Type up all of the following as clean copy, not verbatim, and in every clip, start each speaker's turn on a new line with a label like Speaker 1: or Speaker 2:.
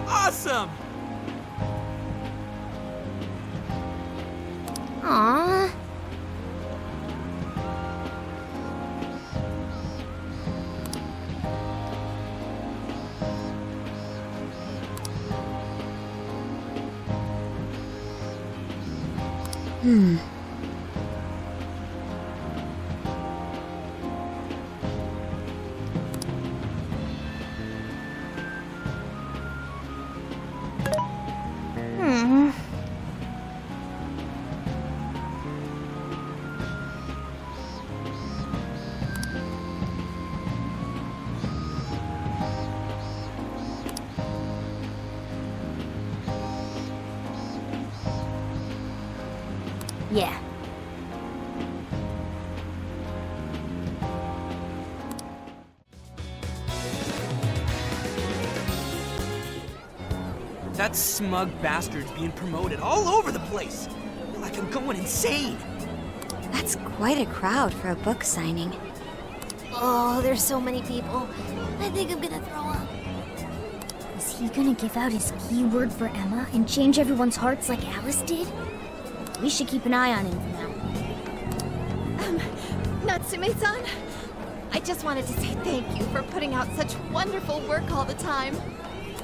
Speaker 1: Awesome!
Speaker 2: Aww. Yeah.
Speaker 1: That smug bastard's being promoted all over the place. I feel like I'm going insane.
Speaker 2: That's quite a crowd for a book signing. Oh, there's so many people. I think I'm gonna throw up. Is he gonna give out his keyword for Emma and change everyone's hearts like Alice did? We should keep an eye on him for now.
Speaker 3: Natsume-san, I just wanted to say thank you for putting out such wonderful work all the time.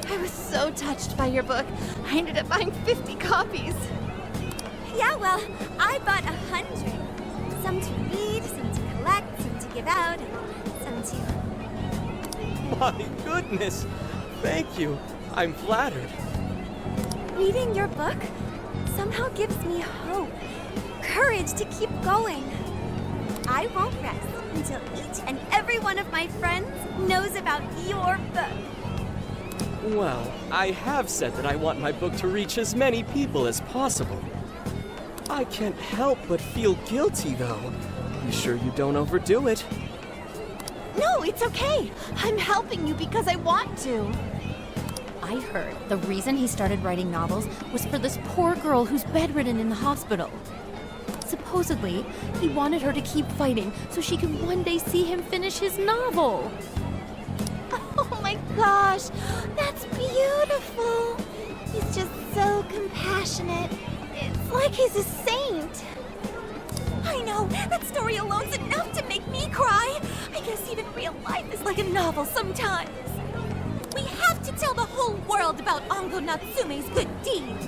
Speaker 3: I was so touched by your book. I ended up buying 50 copies.
Speaker 2: Yeah, well, I bought 100. Some to read, some to collect, some to give out, and some to...
Speaker 1: My goodness! Thank you. I'm flattered.
Speaker 2: Reading your book somehow gives me hope, courage to keep going. I won't rest until each and every one of my friends knows about your book.
Speaker 4: Well, I have said that I want my book to reach as many people as possible. I can't help but feel guilty, though. You sure you don't overdo it?
Speaker 3: No, it's okay. I'm helping you because I want to.
Speaker 5: I heard the reason he started writing novels was for this poor girl who's bedridden in the hospital. Supposedly, he wanted her to keep fighting so she could one day see him finish his novel.
Speaker 3: Oh my gosh, that's beautiful. He's just so compassionate. It's like he's a saint.
Speaker 2: I know, that story alone's enough to make me cry. I guess even real life is like a novel sometimes. We have to tell the whole world about Ango Natsume's good deeds.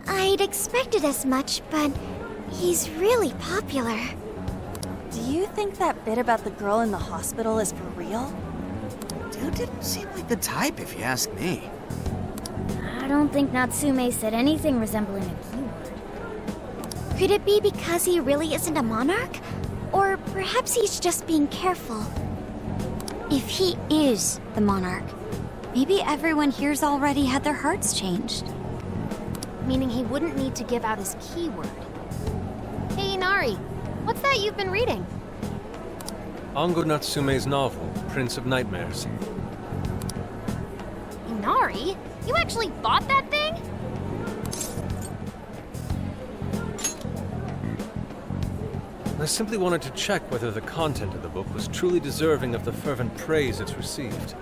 Speaker 2: I'd expected as much, but he's really popular.
Speaker 6: Do you think that bit about the girl in the hospital is for real?
Speaker 7: Dude didn't seem like the type, if you ask me.
Speaker 2: I don't think Natsume said anything resembling a keyword. Could it be because he really isn't a monarch? Or perhaps he's just being careful? If he is the monarch, maybe everyone here's already had their hearts changed. Meaning he wouldn't need to give out his keyword. Hey, Inari, what's that you've been reading?
Speaker 8: Ango Natsume's novel, Prince of Nightmares.
Speaker 2: Inari? You actually bought that thing?
Speaker 8: I simply wanted to check whether the content of the book was truly deserving of the fervent praise it's received.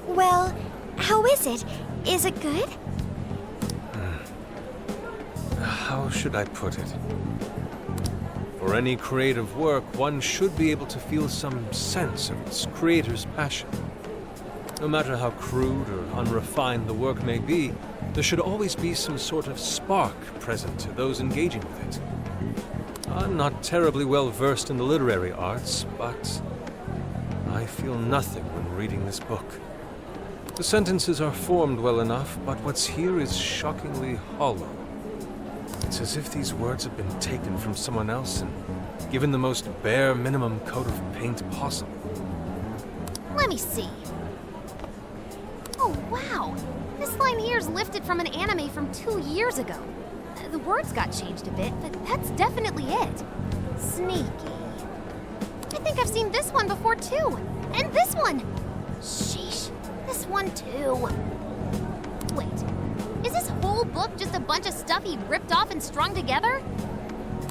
Speaker 2: Well, how is it? Is it good?
Speaker 8: How should I put it? For any creative work, one should be able to feel some sense of its creator's passion. No matter how crude or unrefined the work may be, there should always be some sort of spark present to those engaging with it. I'm not terribly well versed in the literary arts, but I feel nothing when reading this book. The sentences are formed well enough, but what's here is shockingly hollow. It's as if these words have been taken from someone else and given the most bare minimum coat of paint possible.
Speaker 2: Let me see. Oh, wow. This
Speaker 9: This line here is lifted from an anime from 2 years ago. The words got changed a bit, but that's definitely it. Sneaky. I think I've seen this one before too. And this one! Sheesh. This one too. Wait, is this whole book just a bunch of stuff he ripped off and strung together?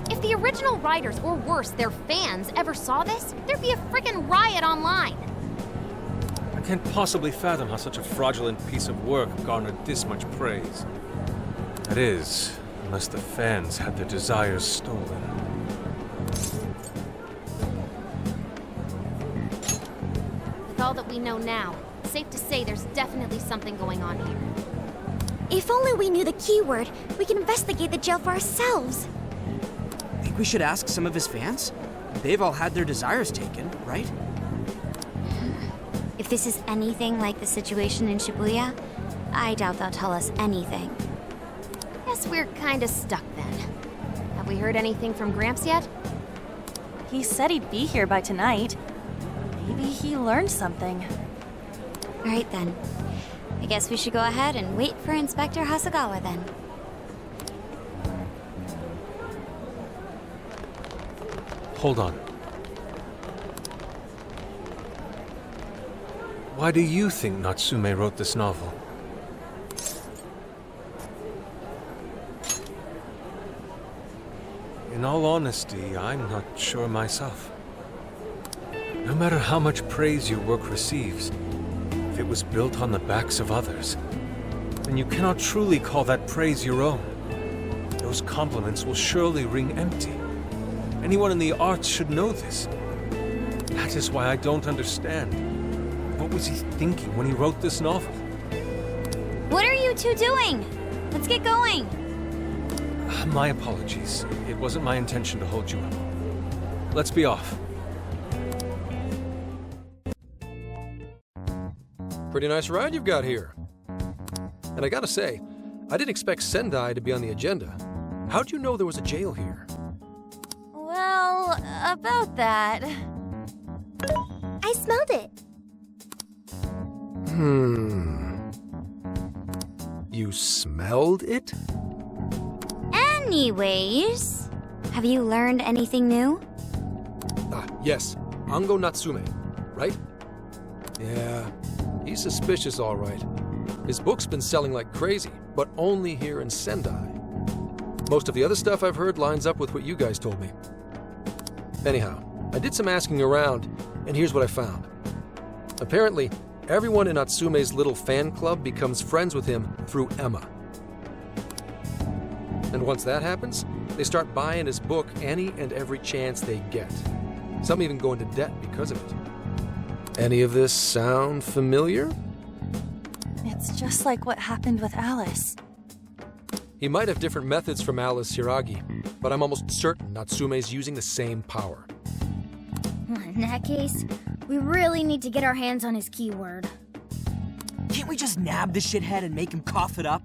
Speaker 9: If the original writers, or worse, their fans, ever saw this, there'd be a frickin' riot online.
Speaker 8: I can't possibly fathom how such a fraudulent piece of work garnered this much praise. That is, unless the fans had their desires stolen.
Speaker 9: With all that we know now, safe to say there's definitely something going on here.
Speaker 2: If only we knew the keyword, we can investigate the jail for ourselves.
Speaker 1: Think we should ask some of his fans? They've all had their desires taken, right?
Speaker 2: If this is anything like the situation in Shibuya, I doubt they'll tell us anything.
Speaker 9: Guess we're kinda stuck then. Have we heard anything from Gramps yet?
Speaker 6: He said he'd be here by tonight. Maybe he learned something.
Speaker 2: Alright then. I guess we should go ahead and wait for Inspector Hasagawa then.
Speaker 8: Hold on. Why do you think Natsume wrote this novel? In all honesty, I'm not sure myself. No matter how much praise your work receives, if it was built on the backs of others, then you cannot truly call that praise your own. Those compliments will surely ring empty. Anyone in the arts should know this. That is why I don't understand. What was he thinking when he wrote this novel?
Speaker 2: What are you two doing? Let's get going.
Speaker 8: My apologies. It wasn't my intention to hold you up. Let's be off.
Speaker 10: Pretty nice ride you've got here. And I gotta say, I didn't expect Sendai to be on the agenda. How'd you know there was a jail here?
Speaker 6: Well, about that.
Speaker 2: I smelled it.
Speaker 10: You smelled it?
Speaker 2: Anyways, have you learned anything new?
Speaker 10: Ah, yes. Ango Natsume, right? Yeah, he's suspicious all right. His book's been selling like crazy, but only here in Sendai. Most of the other stuff I've heard lines up with what you guys told me. Anyhow, I did some asking around, and here's what I found. Apparently, everyone in Natsume's little fan club becomes friends with him through Emma. And once that happens, they start buying his book any and every chance they get. Some even go into debt because of it. Any of this sound familiar?
Speaker 6: It's just like what happened with Alice.
Speaker 10: He might have different methods from Alice Hiragi, but I'm almost certain Natsume's using the same power.
Speaker 2: In that case, we really need to get our hands on his keyword.
Speaker 1: Can't we just nab the shithead and make him cough it up?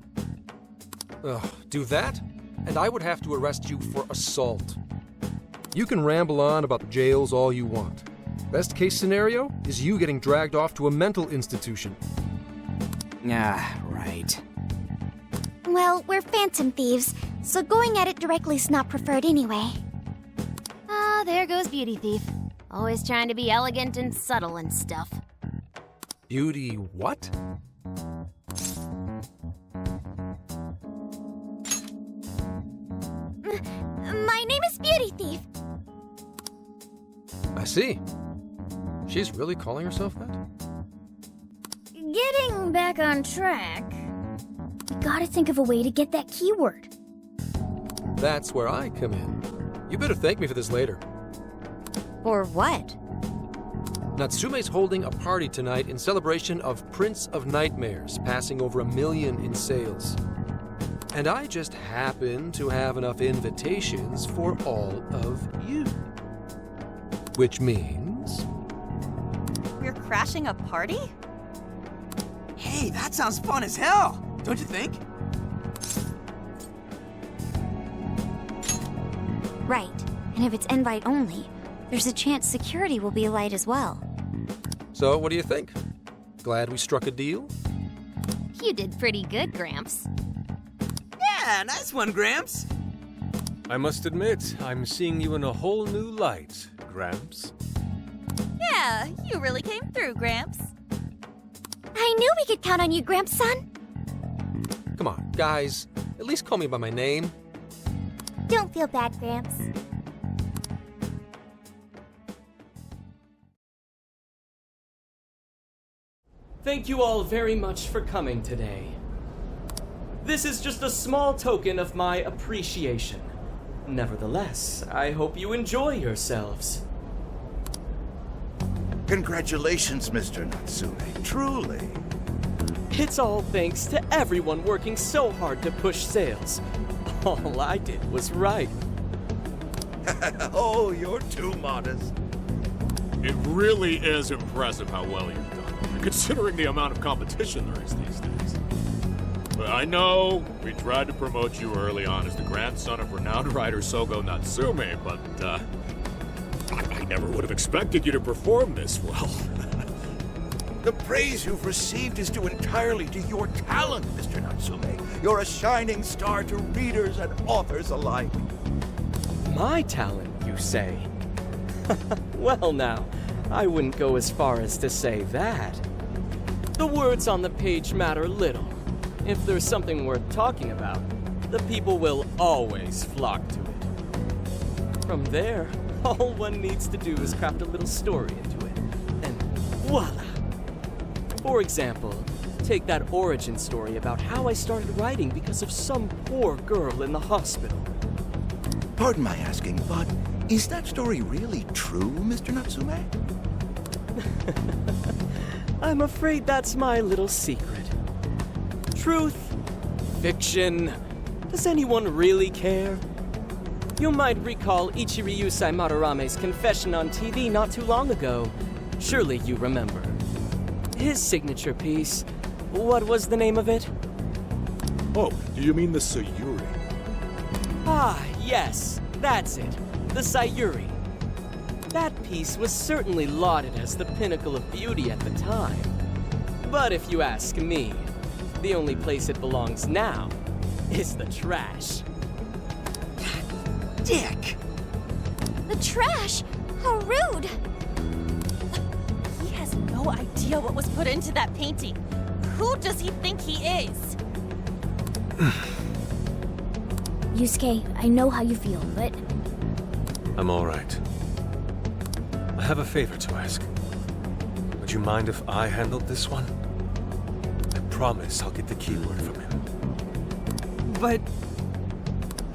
Speaker 10: Ugh, do that? And I would have to arrest you for assault. You can ramble on about the jails all you want. Best case scenario is you getting dragged off to a mental institution.
Speaker 1: Ah, right.
Speaker 2: Well, we're phantom thieves, so going at it directly is not preferred anyway.
Speaker 9: Ah, there goes Beauty Thief. Always trying to be elegant and subtle and stuff.
Speaker 10: Beauty what?
Speaker 2: My name is Beauty Thief.
Speaker 10: I see. She's really calling herself that?
Speaker 2: Getting back on track, we gotta think of a way to get that keyword.
Speaker 10: That's where I come in. You better thank me for this later.
Speaker 2: For what?
Speaker 10: Natsume's holding a party tonight in celebration of Prince of Nightmares passing over 1 million in sales. And I just happen to have enough invitations for all of you. Which means...
Speaker 6: We're crashing a party?
Speaker 1: Hey, that sounds fun as hell, don't you think?
Speaker 2: Right, and if it's invite only, there's a chance security will be light as well.
Speaker 10: So, what do you think? Glad we struck a deal?
Speaker 9: You did pretty good, Gramps.
Speaker 1: Yeah, nice one, Gramps.
Speaker 8: I must admit, I'm seeing you in a whole new light, Gramps.
Speaker 6: Yeah, you really came through, Gramps.
Speaker 2: I knew we could count on you, Gramps-son.
Speaker 10: Come on, guys. At least call me by my name.
Speaker 2: Don't feel bad, Gramps.
Speaker 4: Thank you all very much for coming today. This is just a small token of my appreciation. Nevertheless, I hope you enjoy yourselves.
Speaker 11: Congratulations, Mr. Natsume. Truly.
Speaker 4: It's all thanks to everyone working so hard to push sales. All I did was write.
Speaker 11: Oh, you're too modest.
Speaker 12: It really is impressive how well you've done, considering the amount of competition there is these days. But I know we tried to promote you early on as the grandson of renowned writer Sogo Natsume, but I never would have expected you to perform this well.
Speaker 11: The praise you've received is due entirely to your talent, Mr. Natsume. You're a shining star to readers and authors alike.
Speaker 4: My talent, you say? Well now, I wouldn't go as far as to say that. The words on the page matter little. If there's something worth talking about, the people will always flock to it. From there, all one needs to do is craft a little story into it, and voila! For example, take that origin story about how I started writing because of some poor girl in the hospital.
Speaker 11: Pardon my asking, but is that story really true, Mr. Natsume?
Speaker 4: I'm afraid that's my little secret. Truth, fiction, does anyone really care? You might recall Ichiryusai Madarame's confession on TV not too long ago. Surely you remember. His signature piece, what was the name of it?
Speaker 12: Oh, do you mean the Sayuri?
Speaker 4: Ah, yes, that's it. The Sayuri. That piece was certainly lauded as the pinnacle of beauty at the time. But if you ask me, the only place it belongs now is the trash.
Speaker 1: Dick!
Speaker 2: The trash? How rude!
Speaker 6: He has no idea what was put into that painting. Who does he think he is?
Speaker 2: Yusuke, I know how you feel, but
Speaker 8: I'm all right. I have a favor to ask. Would you mind if I handled this one? I promise I'll get the keyword from him.
Speaker 1: But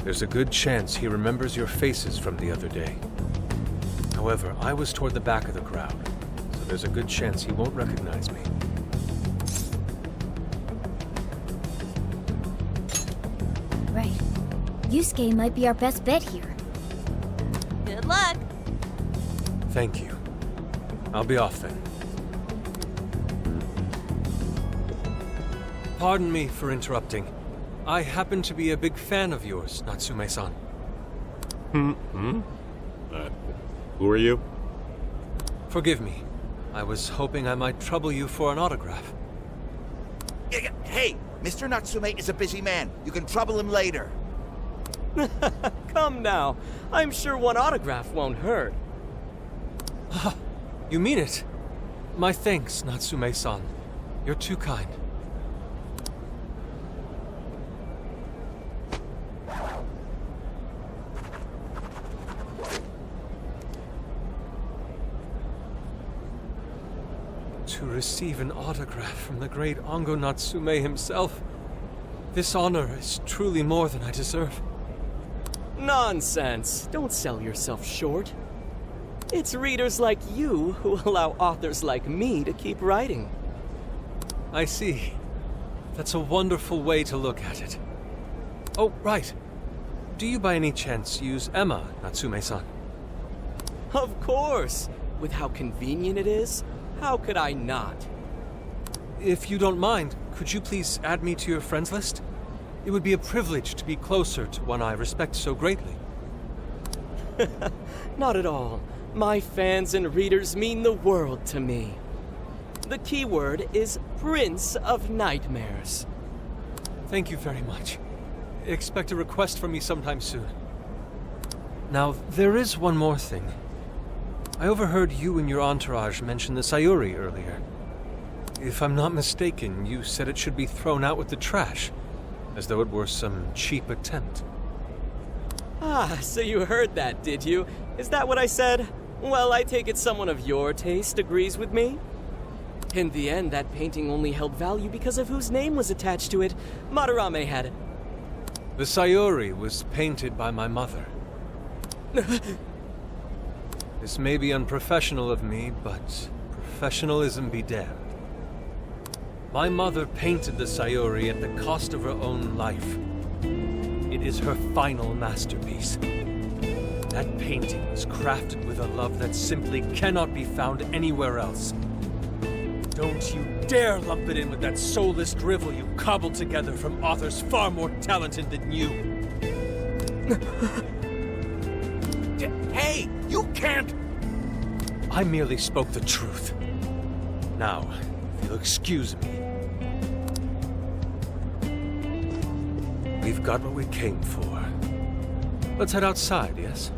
Speaker 8: There's a good chance he remembers your faces from the other day. However, I was toward the back of the crowd, so there's a good chance he won't recognize me.
Speaker 2: right. Yusuke might be our best bet here.
Speaker 6: Good luck.
Speaker 8: Thank you. I'll be off then. Pardon me for interrupting. I happen to be a big fan of yours, Natsume-san.
Speaker 12: Who are you?
Speaker 8: Forgive me. I was hoping I might trouble you for an autograph.
Speaker 11: Hey, Mr. Natsume is a busy man. You can trouble him later.
Speaker 4: Come now, I'm sure one autograph won't hurt.
Speaker 8: You mean it? My thanks, Natsume-san. You're too kind. To receive an autograph from the great Ongo Natsume himself, this honor is truly more than I deserve.
Speaker 4: Nonsense. Don't sell yourself short. It's readers like you who allow authors like me to keep writing.
Speaker 8: I see. That's a wonderful way to look at it. Oh, right. Do you by any chance use Emma, Natsume-san?
Speaker 4: Of course. With how convenient it is, how could I not?
Speaker 8: If you don't mind, could you please add me to your friends list? It would be a privilege to be closer to one I respect so greatly.
Speaker 4: Not at all. My fans and readers mean the world to me. The keyword is Prince of Nightmares.
Speaker 8: Thank you very much. Expect a request from me sometime soon. Now, there is one more thing. I overheard you and your entourage mention the Sayuri earlier. If I'm not mistaken, you said it should be thrown out with the trash, as though it were some cheap attempt.
Speaker 4: Ah, so you heard that, did you? Is that what I said? Well, I take it someone of your taste agrees with me? In the end, that painting only held value because of whose name was attached to it. Madarame had it.
Speaker 8: The Sayuri was painted by my mother. This may be unprofessional of me, but professionalism be damned. My mother painted the Sayuri at the cost of her own life. It is her final masterpiece. That painting was crafted with a love that simply cannot be found anywhere else. Don't you dare lump it in with that soulless drivel you cobbled together from authors far more talented than you.
Speaker 11: Hey, you can't!
Speaker 8: I merely spoke the truth. Now, if you'll excuse me. We've got what we came for. Let's head outside, yes?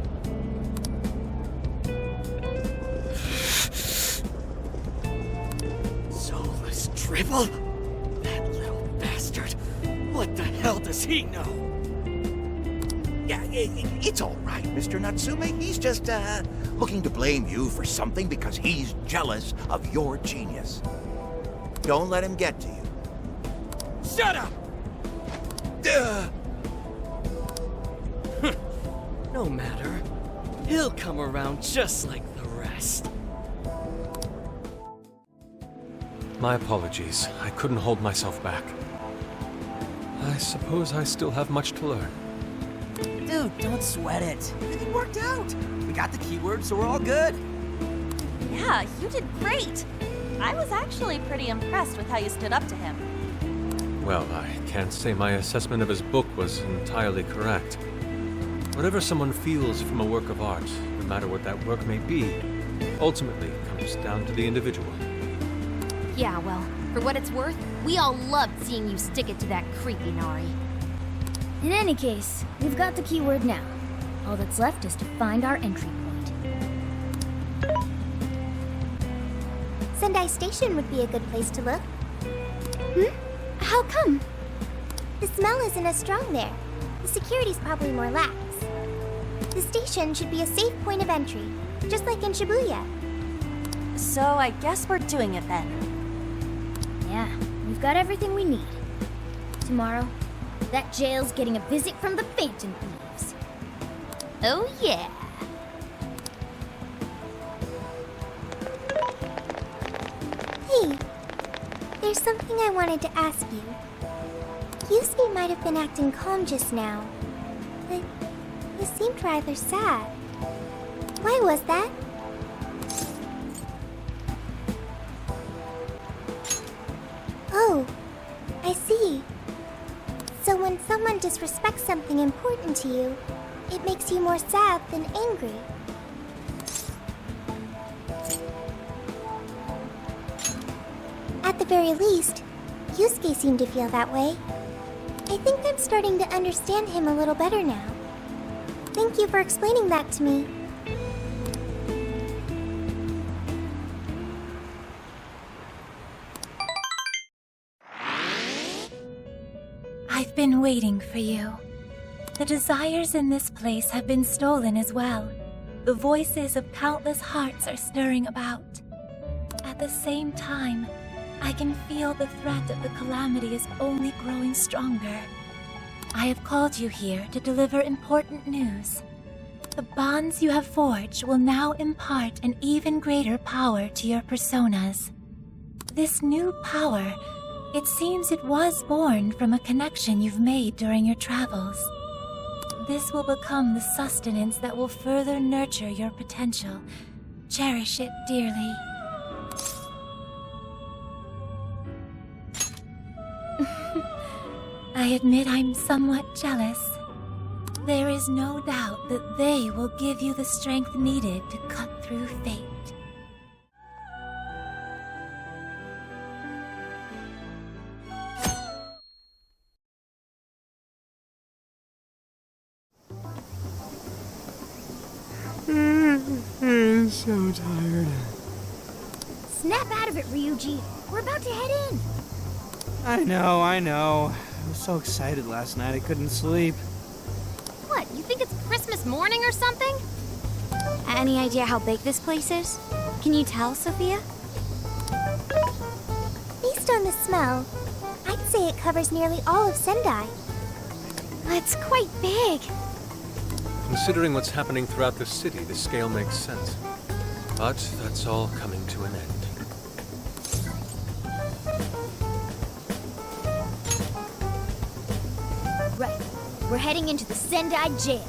Speaker 1: Soulless drivel? That little bastard. What the hell does he know?
Speaker 11: Yeah, it's all right, Mr. Natsume. He's just, looking to blame you for something because he's jealous of your genius. Don't let him get to you.
Speaker 1: Shut up! No matter. He'll come around just like the rest.
Speaker 8: My apologies. I couldn't hold myself back. I suppose I still have much to learn.
Speaker 1: Dude, don't sweat it. It worked out. We got the keyword, so we're all good.
Speaker 6: Yeah, you did great. I was actually pretty impressed with how you stood up to him.
Speaker 8: Well, I can't say my assessment of his book was entirely correct. Whatever someone feels from a work of art, no matter what that work may be, ultimately comes down to the individual.
Speaker 9: Yeah, well, for what it's worth, we all loved seeing you stick it to that creepy Nari.
Speaker 2: In any case, we've got the keyword now. All that's left is to find our entry point.
Speaker 13: Sendai Station would be a good place to look.
Speaker 2: How come?
Speaker 13: The smell isn't as strong there. The security's probably more lax. The station should be a safe point of entry, just like in Shibuya.
Speaker 6: So I guess we're doing it then.
Speaker 2: Yeah, we've got everything we need. Tomorrow, that jail's getting a visit from the Phantom Thieves.
Speaker 9: Oh yeah.
Speaker 13: Hey, there's something I wanted to ask you. Yusuke might have been acting calm just now, but he seemed rather sad. Why was that? Oh, I see. So when someone disrespects something important to you, it makes you more sad than angry. At the very least, Yusuke seemed to feel that way. I think I'm starting to understand him a little better now. Thank you for explaining that to me.
Speaker 14: I've been waiting for you. The desires in this place have been stolen as well. The voices of countless hearts are stirring about. At the same time, I can feel the threat of the calamity is only growing stronger. I have called you here to deliver important news. The bonds you have forged will now impart an even greater power to your personas. This new power, it seems it was born from a connection you've made during your travels. This will become the sustenance that will further nurture your potential. Cherish it dearly. I admit I'm somewhat jealous. There is no doubt that they will give you the strength needed to cut through fate.
Speaker 4: I'm so tired.
Speaker 2: Snap out of it, Ryuji. We're about to head in.
Speaker 1: I know. I was so excited last night I couldn't sleep.
Speaker 9: What, you think it's Christmas morning or something?
Speaker 2: Any idea how big this place is? Can you tell, Sophia?
Speaker 13: Based on the smell, I'd say it covers nearly all of Sendai.
Speaker 2: It's quite big.
Speaker 8: Considering what's happening throughout the city, the scale makes sense. But that's all coming to an end.
Speaker 2: Right. We're heading into the Sendai jail.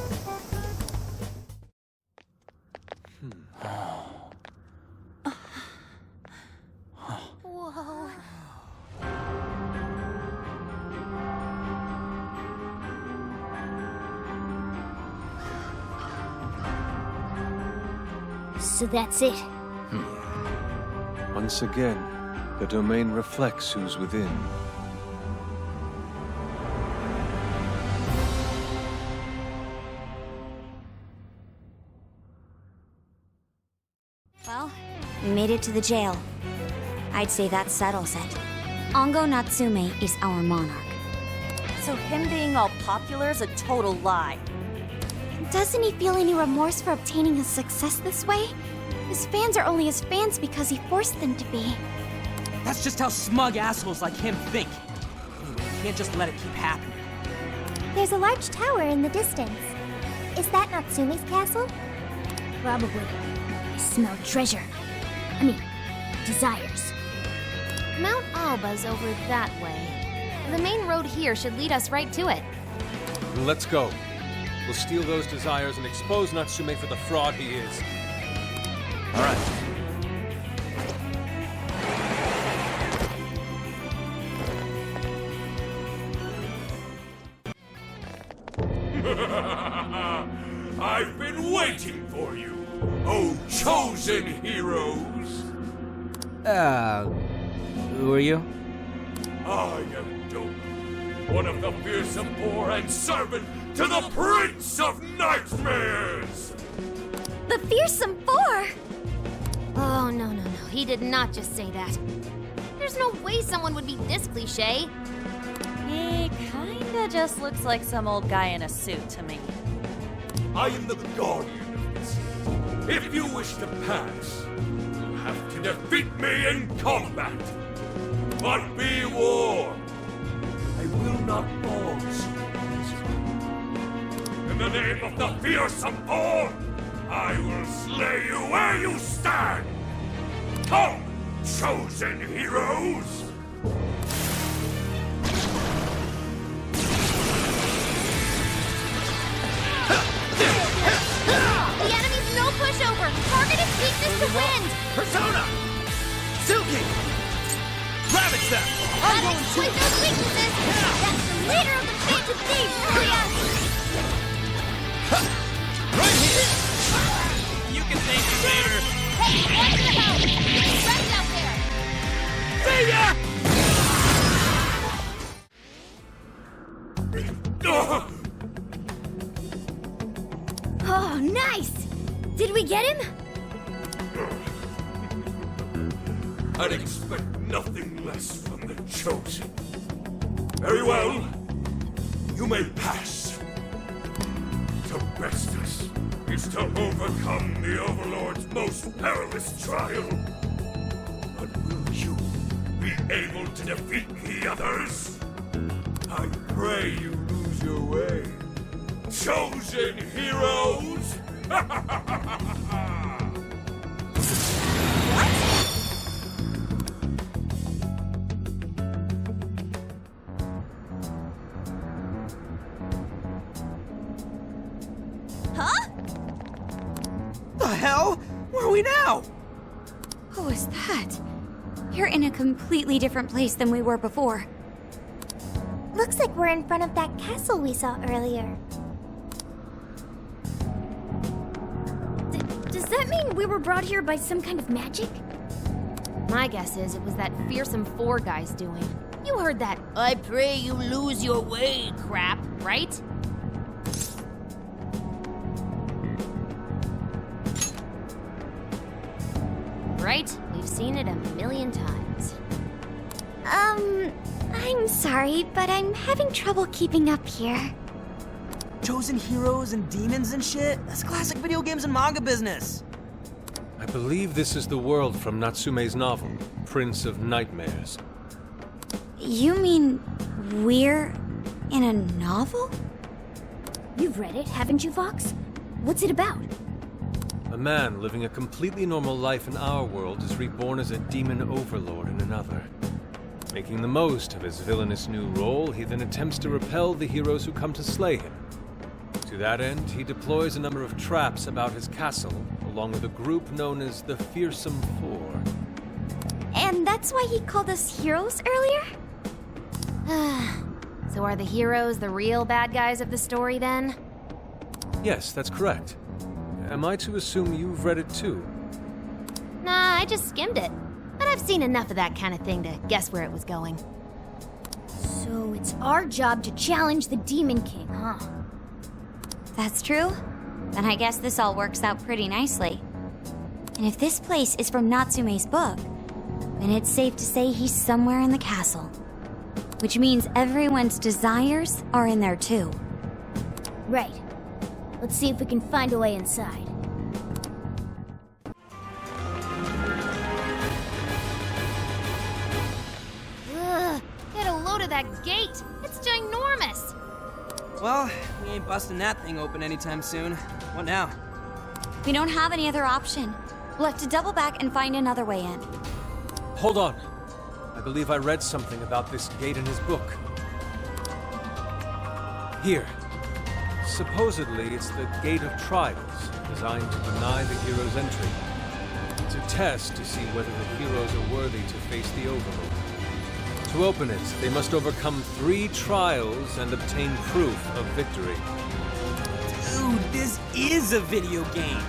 Speaker 9: Whoa.
Speaker 2: So that's it.
Speaker 8: Once again, the domain reflects who's within.
Speaker 2: Well, we made it to the jail. I'd say that settles it. Ongo Natsume is our monarch.
Speaker 6: So him being all popular is a total lie.
Speaker 2: Doesn't he feel any remorse for obtaining his success this way? His fans are only his fans because he forced them to be.
Speaker 1: That's just how smug assholes like him think. Anyway, we can't just let it keep happening.
Speaker 13: There's a large tower in the distance. Is that Natsume's castle?
Speaker 2: Probably. I smell treasure. I mean, desires.
Speaker 9: Mount Alba's over that way. The main road here should lead us right to it.
Speaker 8: Let's go. We'll steal those desires and expose Natsume for the fraud he is.
Speaker 11: All right.
Speaker 12: I've been waiting for you, oh chosen heroes!
Speaker 1: Who are you?
Speaker 12: I am Dope, one of the fearsome poor and servant to the Prince of Nightmares!
Speaker 2: The Fearsome Four!
Speaker 9: Oh, no. He did not just say that. There's no way someone would be this cliche.
Speaker 6: He kinda just looks like some old guy in a suit to me.
Speaker 12: I am the guardian of this. If you wish to pass, you have to defeat me in combat. But be warned, I will not fall so easily. In the name of the fearsome four, I will slay you where you stand. Come, chosen heroes!
Speaker 9: The enemy's no pushover! Targeted weakness to wind!
Speaker 11: Persona! Silky! Ravage them!
Speaker 9: Gotta exploit those weaknesses! That's the leader of the Phantom Thieves! Hurry up!
Speaker 11: Right here!
Speaker 1: You can thank me later.
Speaker 9: Hey, watch your help! It's wrecked out there!
Speaker 1: See ya!
Speaker 2: Oh, nice! Did we get him?
Speaker 12: I'd expect nothing less from the chosen. Very well. You may pass. To best us is to overcome the Overlord's most perilous trial. But will you be able to defeat the others? I pray you lose your way. Chosen heroes!
Speaker 1: The hell? Where are we now?
Speaker 2: Who is that? You're in a completely different place than we were before.
Speaker 13: Looks like we're in front of that castle we saw earlier.
Speaker 2: Does that mean we were brought here by some kind of magic?
Speaker 9: My guess is it was that Fearsome Four guy's doing. You heard that "I pray you lose your way" crap, right? seen it a million times.
Speaker 2: I'm sorry, but I'm having trouble keeping up here.
Speaker 1: Chosen heroes and demons and shit? That's classic video games and manga business.
Speaker 8: I believe this is the world from Natsume's novel, Prince of Nightmares.
Speaker 2: You mean we're in a novel?
Speaker 15: You've read it, haven't you, Vox? What's it about?
Speaker 8: A man living a completely normal life in our world is reborn as a demon overlord in another. Making the most of his villainous new role, he then attempts to repel the heroes who come to slay him. To that end, he deploys a number of traps about his castle, along with a group known as the Fearsome Four.
Speaker 2: And that's why he called us heroes earlier?
Speaker 9: So are the heroes the real bad guys of the story then?
Speaker 8: Yes, that's correct. Am I to assume you've read it too?
Speaker 9: Nah, I just skimmed it. But I've seen enough of that kind of thing to guess where it was going.
Speaker 15: So it's our job to challenge the Demon King, huh?
Speaker 2: That's true. Then I guess this all works out pretty nicely. And if this place is from Natsume's book, then it's safe to say he's somewhere in the castle. Which means everyone's desires are in there too.
Speaker 15: Right. Let's see if we can find a way inside.
Speaker 9: Ugh, get a load of that gate. It's ginormous.
Speaker 1: Well, we ain't busting that thing open anytime soon. What now?
Speaker 2: We don't have any other option. We'll have to double back and find another way in.
Speaker 8: Hold on. I believe I read something about this gate in his book. Here. Supposedly, it's the Gate of Trials, designed to deny the heroes entry. It's a test to see whether the heroes are worthy to face the Overlord. To open it, they must overcome 3 trials and obtain proof of victory.
Speaker 1: Dude, this is a video game.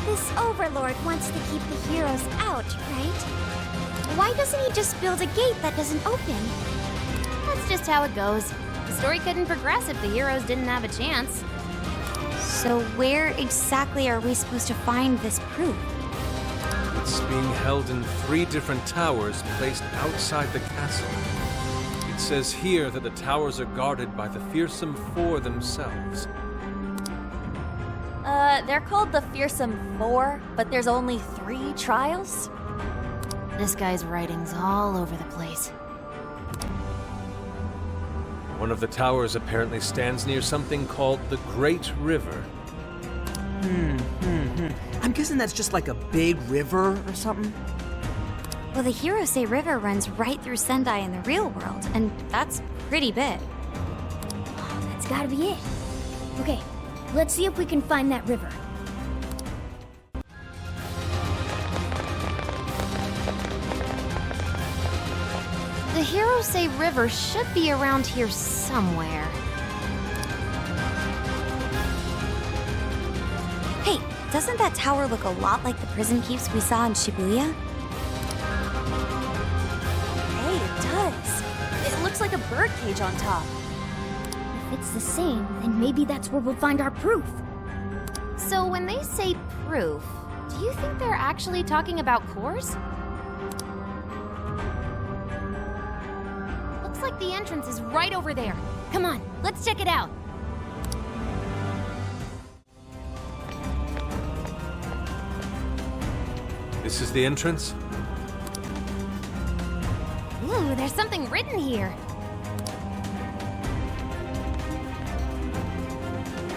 Speaker 2: This Overlord wants to keep the heroes out, right? Why doesn't he just build a gate that doesn't open?
Speaker 9: That's just how it goes. The story couldn't progress if the heroes didn't have a chance.
Speaker 2: So where exactly are we supposed to find this proof?
Speaker 8: It's being held in 3 different towers placed outside the castle. It says here that the towers are guarded by the Fearsome Four themselves.
Speaker 5: They're called the Fearsome Four, but there's only 3 trials?
Speaker 9: This guy's writing's all over the place.
Speaker 8: One of the towers apparently stands near something called the Great River.
Speaker 1: I'm guessing that's just like a big river or something.
Speaker 2: Well, the heroes say river runs right through Sendai in the real world, and that's pretty big.
Speaker 15: That's gotta be it. Okay, let's see if we can find that river.
Speaker 9: The heroes say river should be around here somewhere.
Speaker 2: Hey, doesn't that tower look a lot like the prison keeps we saw in Shibuya?
Speaker 5: Hey, it does. It looks like a birdcage on top.
Speaker 15: If it's the same, then maybe that's where we'll find our proof.
Speaker 9: So when they say proof, do you think they're actually talking about cores? Looks like the entrance is right over there. Come on, let's check it out.
Speaker 8: This is the entrance?
Speaker 9: Ooh, there's something written here.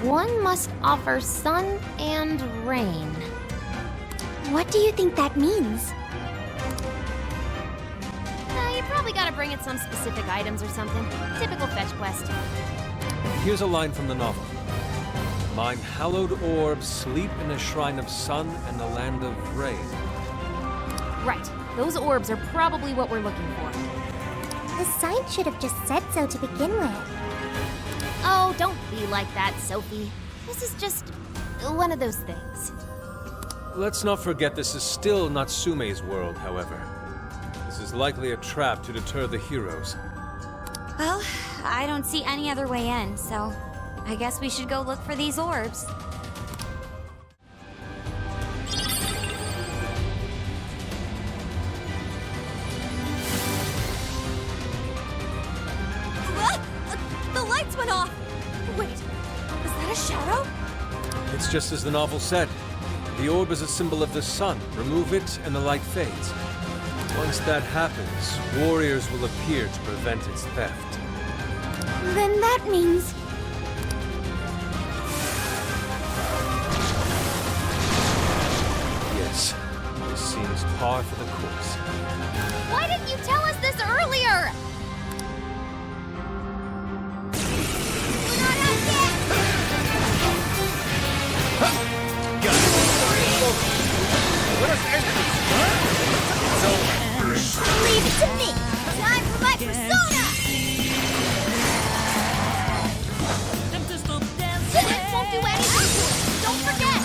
Speaker 9: One must offer sun and rain.
Speaker 2: What do you think that means?
Speaker 9: You probably gotta bring it some specific items or something. Typical fetch quest.
Speaker 8: Here's a line from the novel. Mine hallowed orbs sleep in a shrine of sun and a land of rain.
Speaker 9: Right. Those orbs are probably what we're looking for.
Speaker 13: The sign should have just said so to begin with.
Speaker 9: Oh, don't be like that, Sophie. This is just one of those things.
Speaker 8: Let's not forget this is still Natsume's world, however. This is likely a trap to deter the heroes.
Speaker 2: Well, I don't see any other way in, so I guess we should go look for these orbs.
Speaker 6: lights went off! Wait, is that a shadow?
Speaker 8: It's just as the novel said. The orb is a symbol of the sun. Remove it, and the light fades. Once that happens, warriors will appear to prevent its theft.
Speaker 2: Then that means...
Speaker 8: Yes, this seems par for the course.
Speaker 9: Why didn't you tell us this earlier? We're not out yet! Leave it to me! Time for my persona! This won't do anything to it! Don't forget!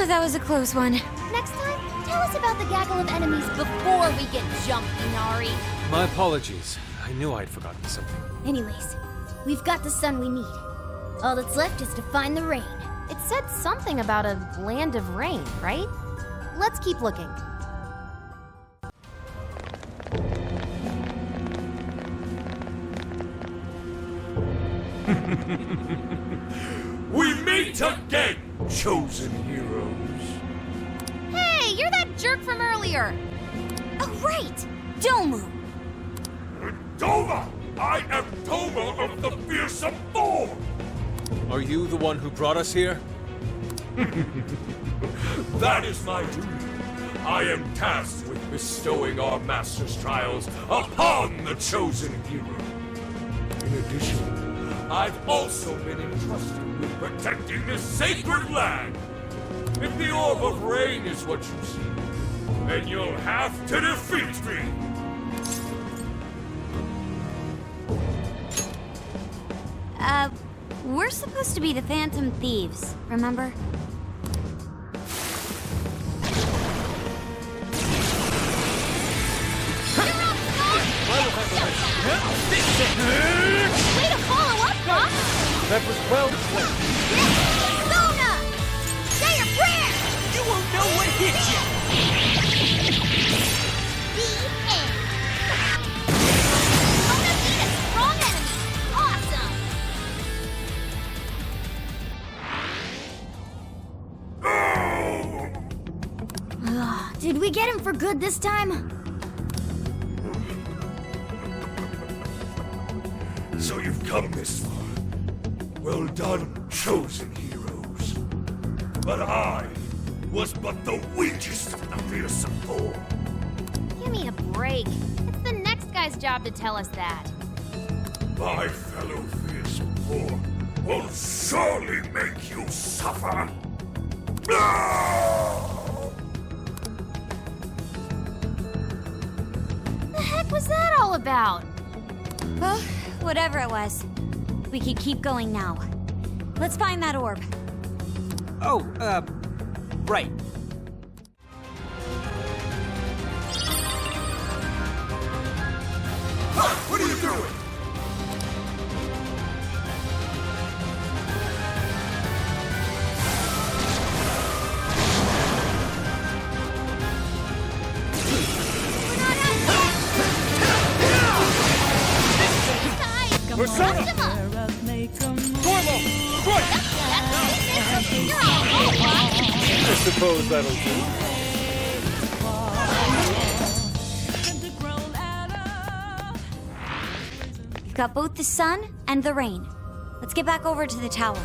Speaker 2: That was a close one.
Speaker 9: Next time, tell us about the gaggle of enemies before we get jumped, Inari.
Speaker 8: My apologies. I knew I'd forgotten something.
Speaker 2: Anyways, we've got the sun we need. All that's left is to find the rain.
Speaker 9: It said something about a land of rain, right? Let's keep looking.
Speaker 12: We meet again, chosen heroes.
Speaker 9: Hey, you're that jerk from earlier.
Speaker 2: Oh, right! Domu!
Speaker 12: Doma! I am Doma of the Fearsome 4!
Speaker 8: Are you the one who brought us here?
Speaker 12: That is my duty. I am tasked with bestowing our master's trials upon the chosen hero. In addition, I've also been entrusted with protecting this sacred land. If the Orb of Rain is what you see, then you'll have to defeat me.
Speaker 2: We're supposed to be the Phantom Thieves, remember?
Speaker 9: Way to follow up, huh?
Speaker 8: That was well played.
Speaker 9: Sona! Say your prayer!
Speaker 1: You won't know what hit you!
Speaker 9: The end. Sona beat a strong enemy! Awesome!
Speaker 2: Did we get him for good this time?
Speaker 12: So you've come this far. Well done, chosen heroes. But I was but the weakest of the Fearsome 4.
Speaker 9: Give me a break. It's the next guy's job to tell us that.
Speaker 12: My fellow Fearsome 4 will surely make you suffer.
Speaker 9: The heck was that all about?
Speaker 2: Well, whatever it was. We could keep going now. Let's find that orb.
Speaker 1: Oh, right.
Speaker 12: What are you doing?
Speaker 9: Persona!
Speaker 12: Dormo! Right!
Speaker 9: You're all right.
Speaker 8: I suppose that'll do.
Speaker 2: We've got both the sun and the rain. Let's get back over to the tower.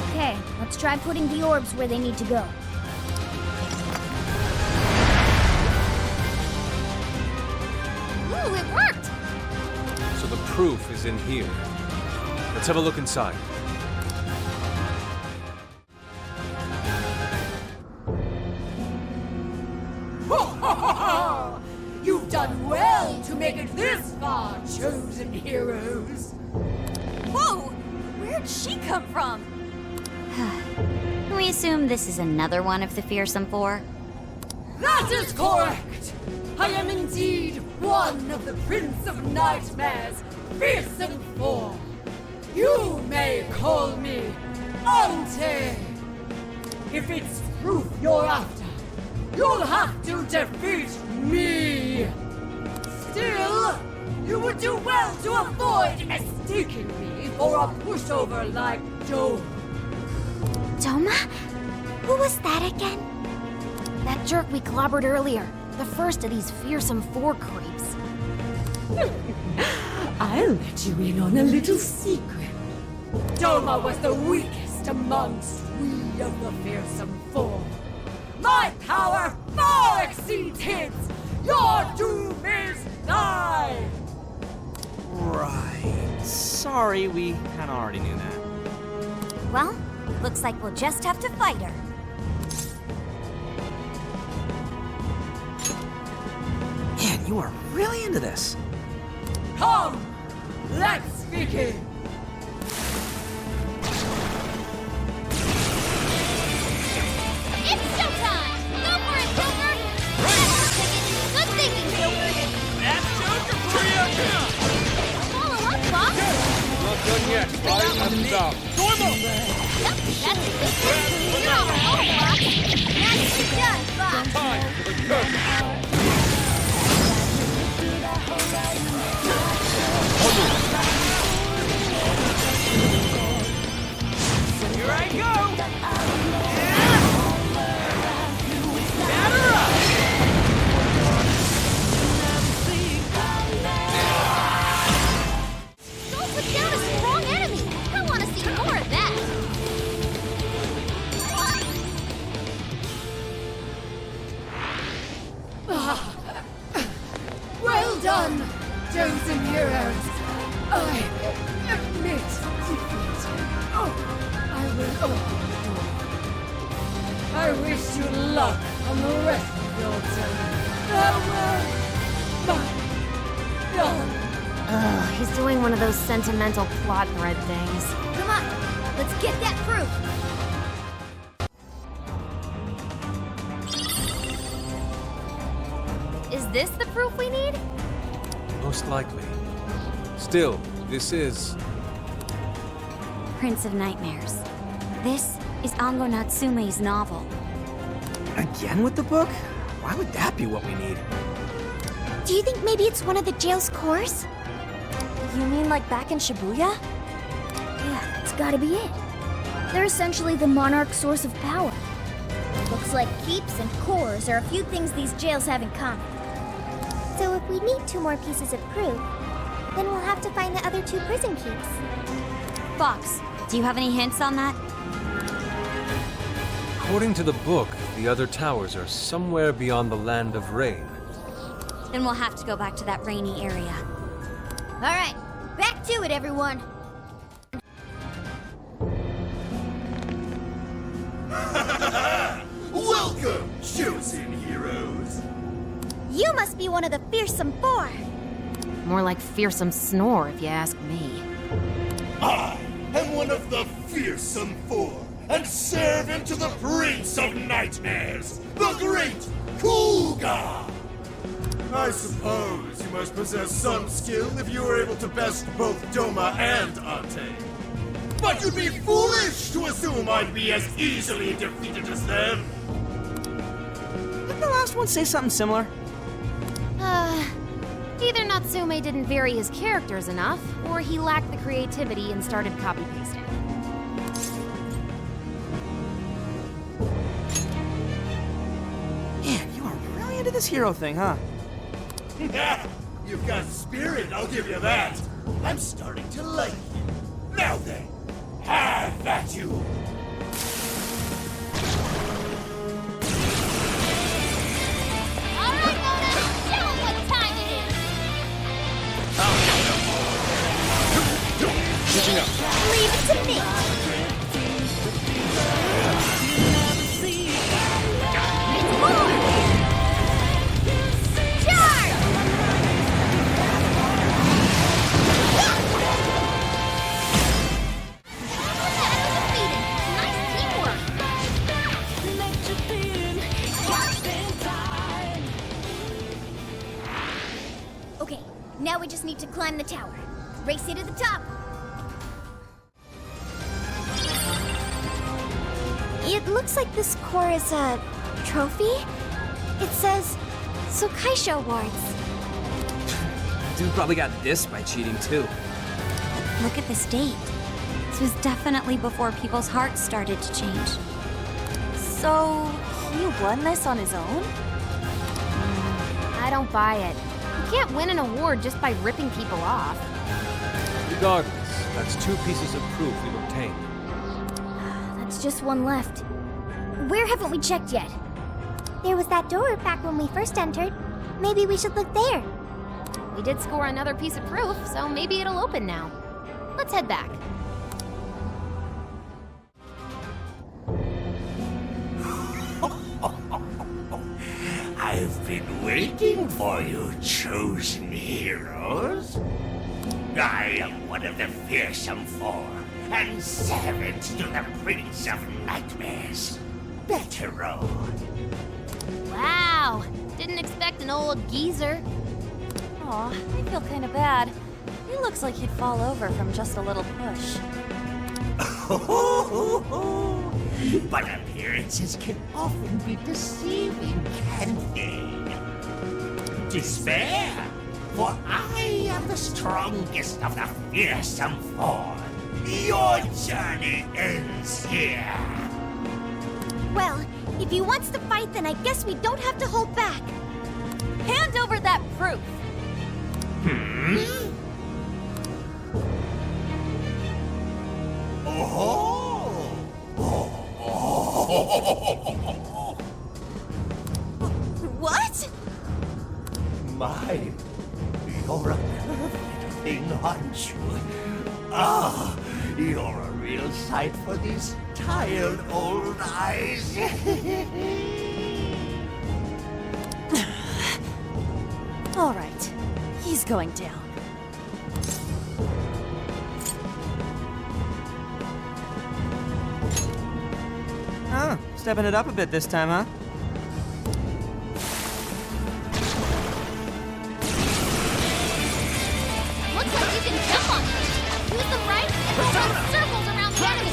Speaker 2: Okay, let's try putting the orbs where they need to go.
Speaker 9: Ooh, it worked!
Speaker 8: So the proof is in here. Let's have a look inside.
Speaker 16: You've done well to make it this far, chosen heroes.
Speaker 6: Whoa! Where'd she come from?
Speaker 2: Can we assume this is another one of the Fearsome 4?
Speaker 16: That is correct! I am indeed one of the Prince of Nightmares, Fearsome 4. You may call me a if it's proof you're after, you'll have to defeat me! Still, you would do well to avoid mistaking me for a pushover like Joe.
Speaker 2: Doma? Who was that again?
Speaker 9: That jerk we clobbered earlier. The first of these fearsome 4 creeps.
Speaker 16: I'll let you in on a little secret. Doma was the weakest amongst we of the fearsome 4. My power far exceeds his! Your doom is nigh!
Speaker 1: Right. Sorry, we kinda already knew that.
Speaker 2: Well, looks like we'll just have to fight her.
Speaker 1: Man, you are really into this.
Speaker 16: Come! Let's begin!
Speaker 9: It's showtime! Go for it, Joker! Good thinking, Joker!
Speaker 12: That's Joker for you!
Speaker 9: Follow up, boss!
Speaker 8: Not done yet, right? Haven't stopped.
Speaker 9: Yep, that's it. You're on a roll, boss! Nicely done, Fox!
Speaker 8: Time for the curse.
Speaker 1: Here I go! Batter up!
Speaker 9: Don't put down a strong enemy! I want to see more of that!
Speaker 16: Well done, chosen heroes! I admit defeat. I will. I wish you luck on the rest of your journey. Farewell, my young.
Speaker 9: He's doing one of those sentimental plot thread things.
Speaker 2: Come on, let's get that proof.
Speaker 9: Is this the proof we need?
Speaker 8: Most likely. Still, this is...
Speaker 2: Prince of Nightmares. This is Ango Natsume's novel.
Speaker 1: Again with the book? Why would that be what we need?
Speaker 2: Do you think maybe it's one of the jail's cores?
Speaker 9: You mean like back in Shibuya?
Speaker 15: Yeah, that's gotta be it. They're essentially the monarch's source of power. Looks like keeps and cores are a few things these jails have in common.
Speaker 13: So if we need 2 more pieces of proof, then we'll have to find the other 2 prison keys.
Speaker 2: Fox, do you have any hints on that?
Speaker 8: According to the book, the other towers are somewhere beyond the land of rain.
Speaker 2: Then we'll have to go back to that rainy area.
Speaker 15: All right, back to it, everyone.
Speaker 11: Welcome, chosen heroes!
Speaker 2: You must be one of the Fearsome 4.
Speaker 9: More like fearsome snore, if you ask me.
Speaker 11: I am one of the Fearsome 4, and servant to the Prince of Nightmares, the Great Kuga! I suppose you must possess some skill if you were able to best both Doma and Ante. But you'd be foolish to assume I'd be as easily defeated as them!
Speaker 1: Didn't the last one say something similar?
Speaker 9: Either Natsume didn't vary his characters enough, or he lacked the creativity and started copy-pasting.
Speaker 1: Man, you are really into this hero thing, huh?
Speaker 11: You've got spirit, I'll give you that. I'm starting to like you. Now then, have at you.
Speaker 9: Alright, Mona! Show him what time it is!
Speaker 8: Switching up.
Speaker 2: Leave it to me.
Speaker 9: Charge! Nice teamwork!
Speaker 15: Okay, now we just need to climb the tower. Race you to the top.
Speaker 2: You It looks like this core is a trophy. It says Sokaisho Awards.
Speaker 1: Dude probably got this by cheating too.
Speaker 9: Look at this date. This was definitely before people's hearts started to change. So, he won this on his own?
Speaker 3: I don't buy it. You can't win an award just by ripping people off.
Speaker 8: Regardless, that's 2 pieces of proof we've obtained.
Speaker 15: That's just one left. Where haven't we checked yet?
Speaker 13: There was that door back when we first entered. Maybe we should look there.
Speaker 3: We did score another piece of proof, so maybe it'll open now. Let's head back.
Speaker 11: I've been waiting for you, chosen heroes. I am one of the Fearsome Four, and servant to the Prince of Nightmares. Better road.
Speaker 3: Wow! Didn't expect an old geezer.
Speaker 9: Aw, I feel kinda bad. He looks like he'd fall over from just a little push.
Speaker 11: But appearances can often be deceiving, can't they? Despair, for I am the strongest of the Fearsome Four. Your journey ends here.
Speaker 2: Well, if he wants to fight, then I guess we don't have to hold back.
Speaker 9: Hand over that proof!
Speaker 3: What?
Speaker 11: My, you're a perfect thing, aren't you? Ah, you're a real sight for these tired old eyes.
Speaker 9: All right, he's going down.
Speaker 1: Oh, stepping it up a bit this time, huh?
Speaker 3: Looks like you can jump on them. Use them right and go around circles around the enemy.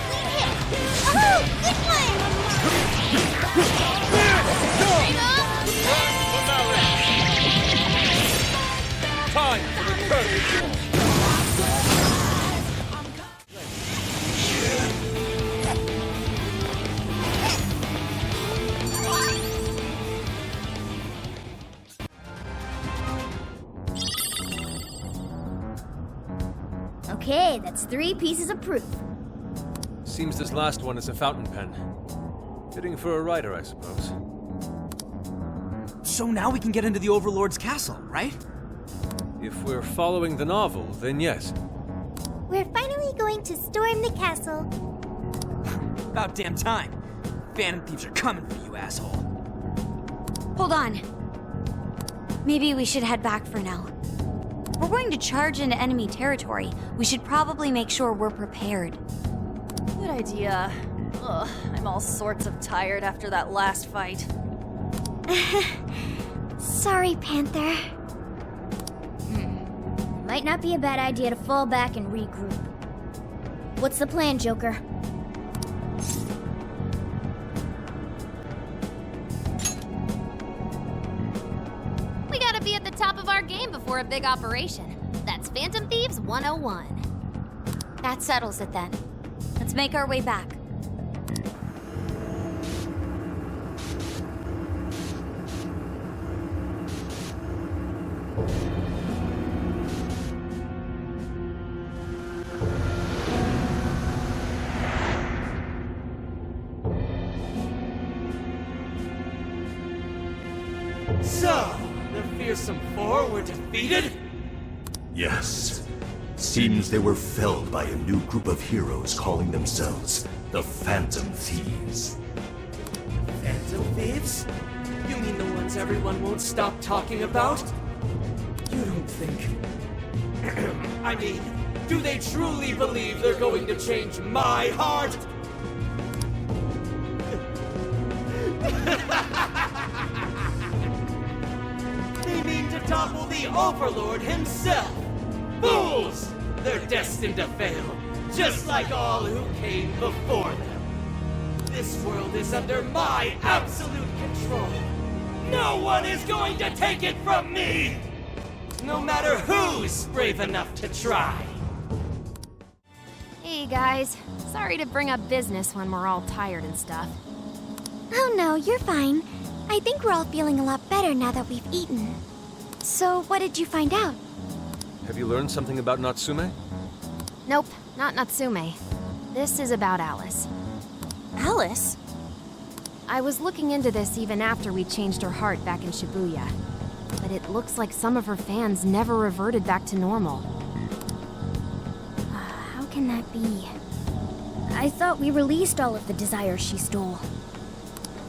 Speaker 3: Clean hit. Oh, good play! Aim up!
Speaker 8: Time for the curtain.
Speaker 15: Okay, that's 3 pieces of proof.
Speaker 8: Seems this last one is a fountain pen. Fitting for a writer, I suppose.
Speaker 1: So now we can get into the Overlord's castle, right?
Speaker 8: If we're following the novel, then yes.
Speaker 13: We're finally going to storm the castle.
Speaker 1: About damn time. Phantom thieves are coming for you, asshole.
Speaker 9: Hold on. Maybe we should head back for now. We're going to charge into enemy territory. We should probably make sure we're prepared.
Speaker 5: Good idea. Ugh, I'm all sorts of tired after that last fight.
Speaker 2: Sorry, Panther.
Speaker 15: Might not be a bad idea to fall back and regroup. What's the plan, Joker?
Speaker 3: We gotta be at the top of our game before a big operation. That's Phantom Thieves 101.
Speaker 9: That settles it then. Let's make our way back.
Speaker 4: So, the Fearsome Four were defeated?
Speaker 17: Yes. Seems they were felled by a new group of heroes calling themselves the Phantom Thieves.
Speaker 4: Phantom Thieves? You mean the ones everyone won't stop talking about? You don't think... I mean, do they truly believe they're going to change my heart? They mean to topple the Overlord himself! Fools! They're destined to fail, just like all who came before them. This world is under my absolute control. No one is going to take it from me! No matter who's brave enough to try.
Speaker 9: Hey guys, sorry to bring up business when we're all tired and stuff.
Speaker 2: Oh no, you're fine. I think we're all feeling a lot better now that we've eaten. So, what did you find out?
Speaker 8: Have you learned something about Natsume?
Speaker 9: Nope, not Natsume. This is about Alice.
Speaker 6: Alice?
Speaker 9: I was looking into this even after we changed her heart back in Shibuya. But it looks like some of her fans never reverted back to normal.
Speaker 15: How can that be? I thought we released all of the desires she stole.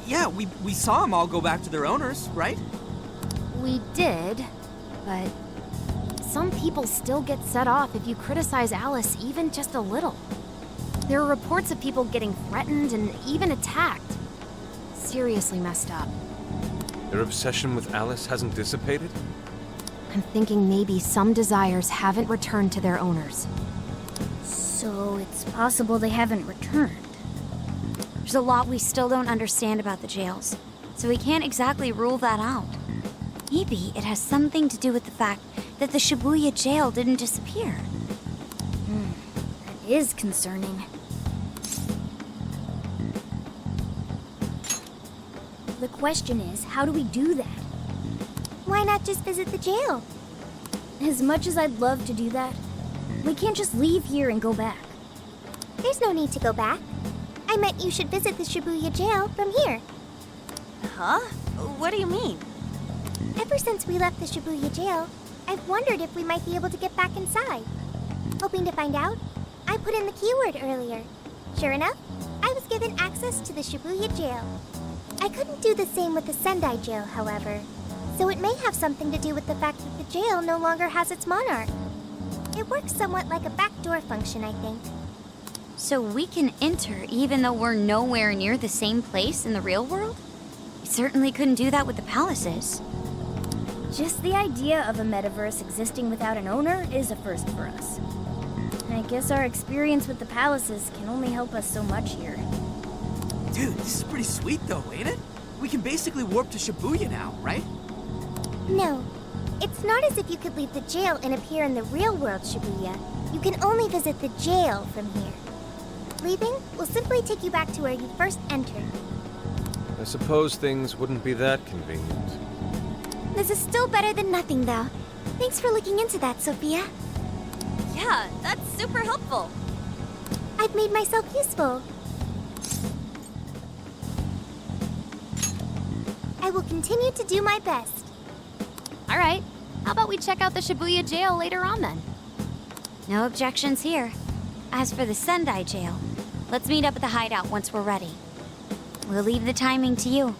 Speaker 1: Yeah, we saw them all go back to their owners, right?
Speaker 9: We did, but some people still get set off if you criticize Alice even just a little. There are reports of people getting threatened and even attacked. Seriously messed up.
Speaker 8: Their obsession with Alice hasn't dissipated?
Speaker 9: I'm thinking maybe some desires haven't returned to their owners.
Speaker 15: So it's possible they haven't returned.
Speaker 2: There's a lot we still don't understand about the jails, so we can't exactly rule that out. Maybe it has something to do with the fact that the Shibuya jail didn't disappear.
Speaker 15: That is concerning. The question is, how do we do that?
Speaker 13: Why not just visit the jail?
Speaker 15: As much as I'd love to do that, we can't just leave here and go back.
Speaker 13: There's no need to go back. I meant you should visit the Shibuya jail from here.
Speaker 6: Huh? What do you mean?
Speaker 13: Ever since we left the Shibuya jail, I've wondered if we might be able to get back inside. Hoping to find out, I put in the keyword earlier. Sure enough, I was given access to the Shibuya jail. I couldn't do the same with the Sendai jail, however, so it may have something to do with the fact that the jail no longer has its monarch. It works somewhat like a backdoor function, I think.
Speaker 2: So we can enter even though we're nowhere near the same place in the real world? We certainly couldn't do that with the palaces.
Speaker 15: Just the idea of a metaverse existing without an owner is a first for us. I guess our experience with the palaces can only help us so much here.
Speaker 1: Dude, this is pretty sweet though, ain't it? We can basically warp to Shibuya now, right?
Speaker 13: No. It's not as if you could leave the jail and appear in the real world, Shibuya. You can only visit the jail from here. Leaving will simply take you back to where you first entered.
Speaker 8: I suppose things wouldn't be that convenient.
Speaker 2: This is still better than nothing, though. Thanks for looking into that, Sophia.
Speaker 6: Yeah, that's super helpful.
Speaker 13: I've made myself useful. I will continue to do my best.
Speaker 9: All right, how about we check out the Shibuya jail later on then?
Speaker 2: No objections here. As for the Sendai jail, let's meet up at the hideout once we're ready. We'll leave the timing to you.